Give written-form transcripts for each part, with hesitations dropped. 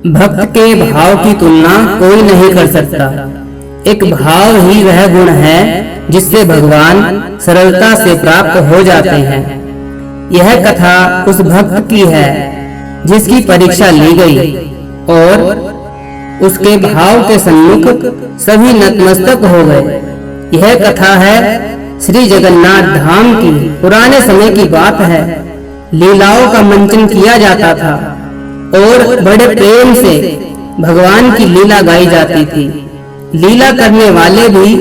भक्त के भाव की तुलना कोई नहीं कर सकता। एक भाव ही वह गुण है जिससे भगवान सरलता से प्राप्त हो जाते हैं। यह कथा उस भक्त की है जिसकी परीक्षा ली गई और उसके भाव के सम्मुख सभी नतमस्तक हो गए। यह कथा है श्री जगन्नाथ धाम की। पुराने समय की बात है। लीलाओं का मंचन किया जाता था और बड़े प्रेम से भगवान की लीला गाई जाती थी। लीला करने वाले भी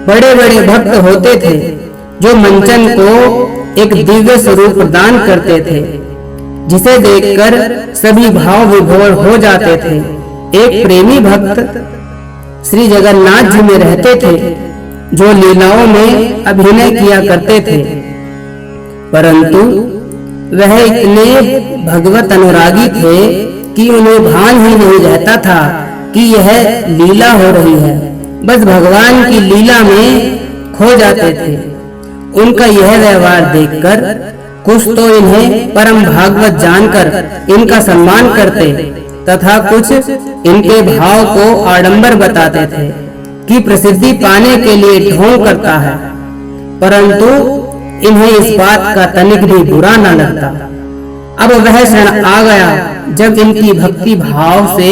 बड़े बड़े भक्त होते थे जो मंचन को एक दिव्य स्वरूप प्रदान करते थे जिसे देखकर सभी भाव विभोर हो जाते थे। एक प्रेमी भक्त श्री जगन्नाथ जी में रहते थे जो लीलाओं में अभिनय किया करते थे, परंतु वह इतने भगवत अनुरागी थे कि उन्हें भान ही नहीं रहता था कि यह लीला हो रही है। बस भगवान की लीला में खो जाते थे। उनका यह व्यवहार देखकर कुछ तो इन्हें परम भागवत जानकर इनका सम्मान करते तथा कुछ इनके भाव को आडंबर बताते थे कि प्रसिद्धि पाने के लिए ढोंग करता है, परंतु इन्हें इस बात का तनिक भी बुरा न लगता। अब वह क्षण आ गया जब इनकी भक्ति भाव से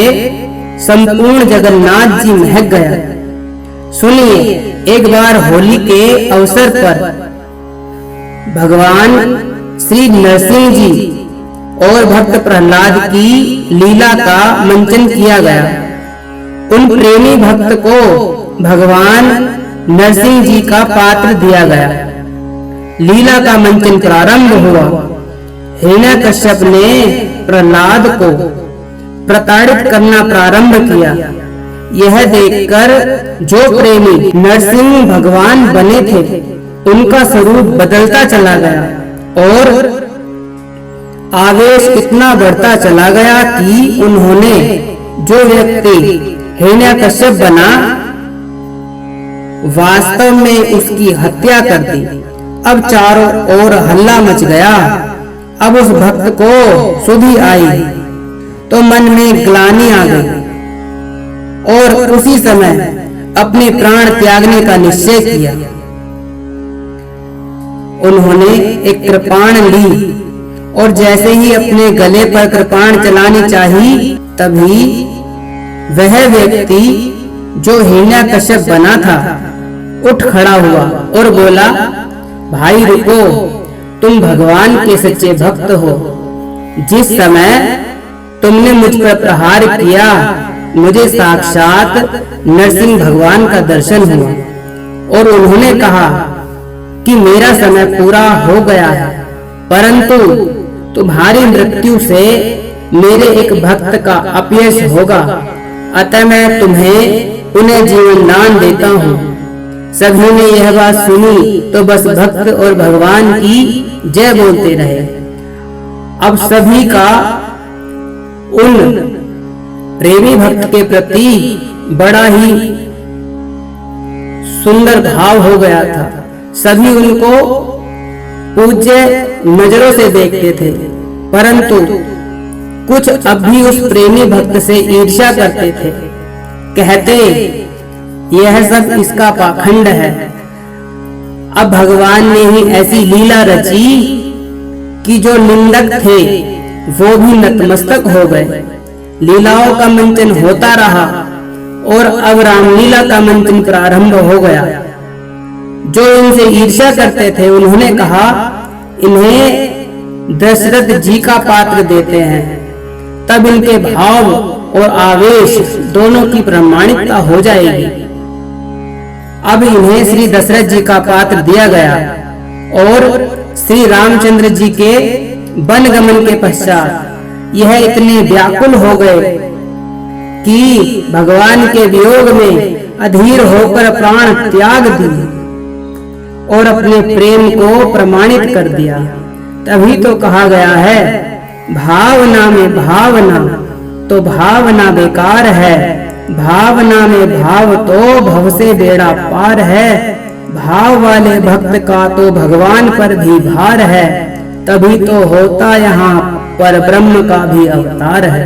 संपूर्ण जगन्नाथ जी महक गया। सुनिए, एक बार होली के अवसर पर भगवान श्री नरसिंह जी और भक्त प्रहलाद की लीला का मंचन किया गया। उन प्रेमी भक्त को भगवान नरसिंह जी का पात्र दिया गया। लीला का मंचन प्रारंभ हुआ। हिरण्यकश्यप ने प्रहलाद को प्रताड़ित करना प्रारंभ किया। यह देखकर जो प्रेमी नरसिंह भगवान बने थे उनका स्वरूप बदलता चला गया और आवेश इतना बढ़ता चला गया कि उन्होंने जो व्यक्ति हिरण्यकश्यप बना वास्तव में उसकी हत्या कर दी। अब चारों ओर हल्ला मच गया। अब उस भक्त को सुधि आई तो मन में ग्लानि आ गई और उसी समय अपने प्राण त्यागने का निश्चय किया। उन्होंने एक कृपाण ली और जैसे ही अपने गले पर कृपाण चलानी चाहिए तभी वह व्यक्ति जो हिरण्यकश्यप बना था उठ खड़ा हुआ और बोला, भाई रुको, तुम भगवान के सच्चे भक्त हो। जिस समय तुमने मुझ पर प्रहार किया मुझे साक्षात नरसिंह भगवान का दर्शन हुआ और उन्होंने कहा कि मेरा समय पूरा हो गया है, परंतु तुम्हारी मृत्यु से मेरे एक भक्त का अपयश होगा, अतः मैं तुम्हें पुनः जीवन दान देता हूँ। सभी ने यह बात सुनी तो बस भक्त और भगवान की जय बोलते रहे। अब सभी का उन प्रेमी भक्त के प्रति बड़ा ही सुंदर भाव हो गया था। सभी उनको पूज्य नजरों से देखते थे, परंतु कुछ अब भी उस प्रेमी भक्त से ईर्ष्या करते थे। कहते, यह सब इसका पाखंड है। अब भगवान ने ही ऐसी लीला रची कि जो निंदक थे वो भी नतमस्तक हो गए। लीलाओं का मंचन होता रहा और अब रामलीला का मंचन प्रारंभ हो गया। जो इनसे ईर्ष्या करते थे उन्होंने कहा, इन्हें दशरथ जी का पात्र देते हैं, तब इनके भाव और आवेश दोनों की प्रमाणिकता हो जाएगी। अब इन्हें श्री दशरथ जी का पात्र दिया गया और श्री रामचंद्र जी के वनगमन के पश्चात यह इतने व्याकुल हो गए कि भगवान के वियोग में अधीर होकर प्राण त्याग दिए और अपने प्रेम को प्रमाणित कर दिया। तभी तो कहा गया है, भावना में भावना तो भावना बेकार है, भावना में भाव तो भव से बेड़ा पार है। भाव वाले भक्त का तो भगवान पर भी भार है, तभी तो होता यहाँ पर ब्रह्म का भी अवतार है।